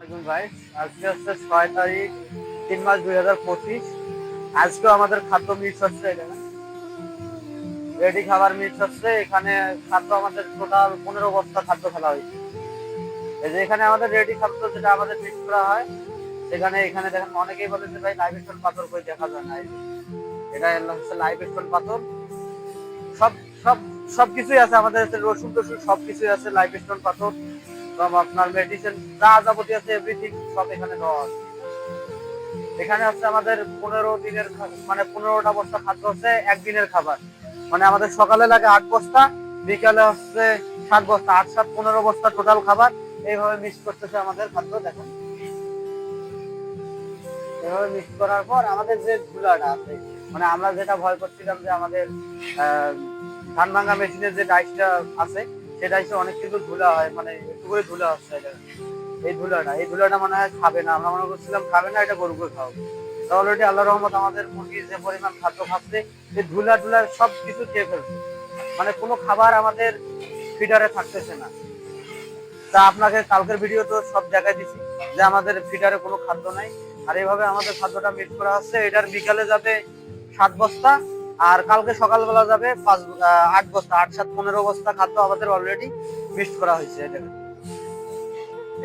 দেখুন ভাই, আজকে হচ্ছে 6 তারিখ 3 মাস 2025। আজকেও আমাদের খাদ্য মিক্স হচ্ছে। এখানে রেডি খাবার মিক্স হচ্ছে। এখানে খাদ্য আমাদের টোটাল 15 বস্তা খাদ্য ফেলা হয়েছে। এই যে এখানে আমাদের রেডি খাদ্য যেটা আমাদের মিক্স করা হয়, এখানে দেখেন অনেকেই বলে যে ভাই লাইভ স্টোন পাথর কই দেখা যায় না। এটা হচ্ছে লাইভ স্টোন পাথর। সব সব সবকিছুই আছে আমাদের কাছে, রসুন টসুন সবকিছুই আছে, লাইভ স্টোন পাথর সব, আপনার মেডিসিন যা যাবতীয় আছে এভরিথিং সব এখানে দেওয়া আছে। এখানে হচ্ছে আমাদের 15 দিনের মানে 15টা বস্তা খাদ্য হচ্ছে একদিনের খাবার। মানে আমাদের সকালে লাগে 8 বস্তা, বিকালে হচ্ছে 7 বস্তা, 8 7 15 বস্তা টোটাল খাবার। এইভাবে মিক্স করতেছে আমাদের খাদ্য। দেখেন এভাবে মিক্স করার পর আমাদের যে ধুলাটা আছে, মানে আমরা যেটা ভয় করছিলাম যে আমাদের ধান ভাঙা মেশিনের যে ডাইসটা আছে, সেই ডাইসে অনেক কিছু ধুলা হয়, মানে একটু করে ধুলা হচ্ছে। এই ধুলাটা মনে হয় খাবে না, আমরা মনে করছিলাম খাবে না, এটা গরুকে খাওয়াবো। তো অলরেডি আল্লাহ রহমত আমাদের মুরগির যে পরিমাণ খাদ্য খাচ্ছে, এই ধুলা টুলা সব কিছু খেয়ে ফেলছে। মানে কোনো খাবার আমাদের ফিডারে থাকতেছে না। তা আপনাকে কালকের ভিডিও তো সব দেখাই দিছি যে আমাদের ফিডারে কোনো খাদ্য নাই। আর এইভাবে আমাদের খাদ্যটা মিক্স করা হচ্ছে। এটার বিকালে যাবে 7 বস্তা, আর কালকে সকালবেলা যাবে 8 বস্তা। 8 7 15 বস্তা খাদ্য আমাদের অলরেডি মিক্স করা হয়েছে।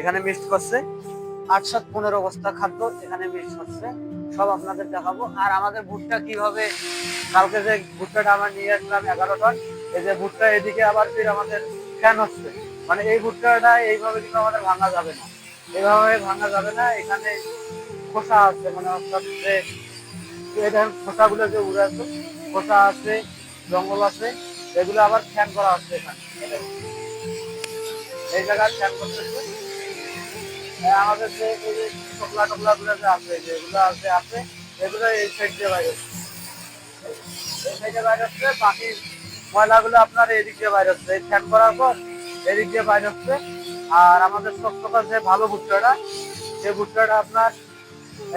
এখানে মিক্স করছে 8 7 15 বস্তা খাদ্য এখানে মিক্স হচ্ছে। সব আপনাদের দেখাবো। আর আমাদের ভুট্টা কিভাবে, কালকে যে ভুট্টাটা আমরা নিয়ে আসলাম 11 টন, এই যে ভুট্টা এদিকে আবার ফির আমাদের ফ্যান হচ্ছে। মানে এই ভুট্টাটা এইভাবে কিন্তু আমাদের ভাঙা যাবে না, এইভাবে ভাঙা যাবে না। এখানে খোসা আছে, মানে অর্থাৎ যে খোসাগুলো যে উড়ে আছে, খোসা আছে, জঙ্গল আছে, এগুলো আবার ফ্যান করা হচ্ছে এখানে। এই জায়গায় ফ্যান করতেছে। আমাদের যে এই যে টোকলা টোকলা গুলো যে আছে, যেগুলো আছে এগুলো এই সাইড দিয়ে বাইরে হচ্ছে। এই সাইডে বাইরে হচ্ছে, বাকি ময়লাগুলো আপনার এদিক দিয়ে বাইরে হচ্ছে। এই ফ্যান করার পর এদিক দিয়ে বাইরে হচ্ছে। আর আমাদের সবথেকে যে ভালো ভুট্টাটা, সেই ভুট্টাটা আপনার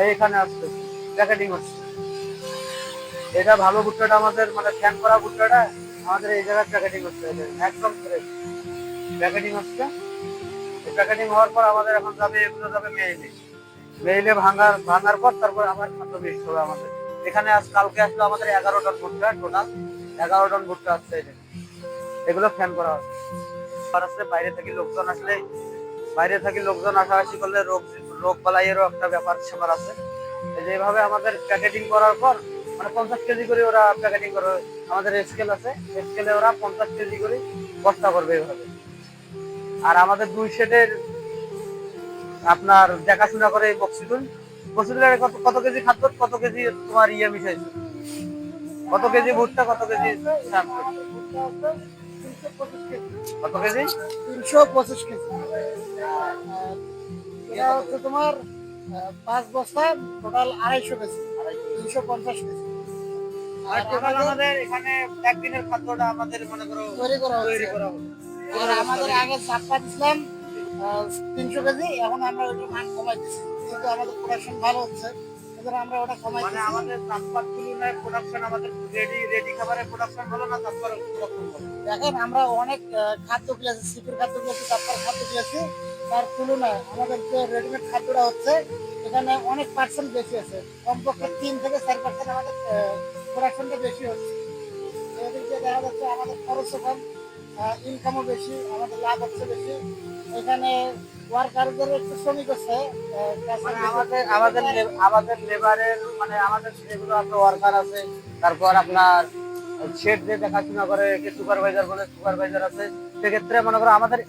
এইখানে আসছে, প্যাকেটিং হচ্ছে। এটা ভালো ভুট্টাটা আমাদের, মানে ফ্যান করা ভুট্টাটা আমাদের এই জায়গায় প্যাকেটিং হচ্ছে। একদম ফ্রেশ প্যাকেটিং হচ্ছে। প্যাকেটিং হওয়ার পর আমাদের এখন যাবে, এগুলো যাবে মেইলে। মেইলে ভাঙার পর তারপর আবার খাদ্য মিক্স হবে আমাদের এখানে। কালকে আসলো আমাদের 11 টন ভুট্টা, টোটাল 11 টন ভুট্টা আসছে। এগুলো ফ্যান করা হচ্ছে। বাইরে থেকে লোকজন আসাআসি করলে রোগ বালাইয়েরও একটা ব্যাপার স্যাপার আছে। যেভাবে আমাদের প্যাকেটিং করার পর, মানে 50 কেজি করে ওরা প্যাকেটিং করে। আমাদের স্কেল আছে, স্কেলে ওরা 50 কেজি করে বস্তা করবে এইভাবে। আর আমাদের 2 সেটের আপনার দেখাশোনা করে বক্সিদুল। বক্সিদুলের কত কত কেজি খাদ্য, কত কেজি তোমার ইয়ে মিশাইছে, কত কেজি ভুট্টা, কত কেজি ধান, কত কেজি? 325 কেজি। এটা হচ্ছে তোমার 5 বস্তা, টোটাল 250 কেজি, 350 কেজি। আর টোটাল আমাদের এখানে একদিনের খাদ্যটা আমাদের মনে করো তৈরি করা হবে। আর আমাদের আগে চাপটা দিছিলাম 300 কেজি, এখন আমরা ওইটা মান কমাই দিচ্ছি, কিন্তু আমাদের প্রোডাকশন ভালো হচ্ছে, এবার আমরা ওটা কমাই মানে দিচ্ছি। আমাদের চাষবাস তুলনায় প্রোডাকশন আমাদের রেডি খাবারের প্রোডাকশন ভালো না চাষবাসের প্রোডাকশন ভালো? দেখেন, আমরা অনেক খাদ্য কিনেছি, সিপির খাদ্য কিনেছি, চাপার খাদ্য কিনেছি, তার তুলনায় আমাদের যে রেডিমেড খাদ্যটা হচ্ছে এখানে অনেক পার্সেন্ট বেশি আছে। কমপক্ষে 3 থেকে 4% আমাদের প্রোডাকশনটা বেশি হচ্ছে। এদিক দিয়ে দেখা যাচ্ছে আমাদের খরচও কম, ইনকামও বেশি, আমাদের লাভ হচ্ছে বেশি। এখানে ওয়ার্কারদের একটু শ্রমিক হচ্ছে, মানে আমাদের লেবারের, মানে আমাদের যেগুলো আছে ওয়ার্কার আছে, তারপর আপনার শেড যে দেখাশোনা করে, সুপারভাইজার বলে সুপারভাইজার আছে। সেক্ষেত্রে মনে করো আমাদের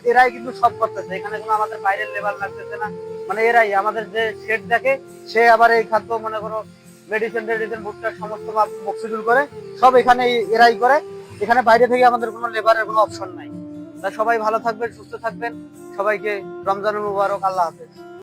এরাই কিন্তু সব করতেছে। এখানে কোনো আমাদের বাইরের লেবার লাগতেছে না। মানে এরাই আমাদের যে শেড দেখে, সে আবার এই খাদ্য মনে করো মেডিসিন ভুট্টার সমস্ত মকসিদুল করে, সব এখানে এরাই করে। এখানে বাইরে থেকে আমাদের কোনো লেবারের কোনো অপশন নাই। তাই সবাই ভালো থাকবেন, সুস্থ থাকবেন। সবাইকে রমজানুল মুবারক। আল্লাহ হাফেজ।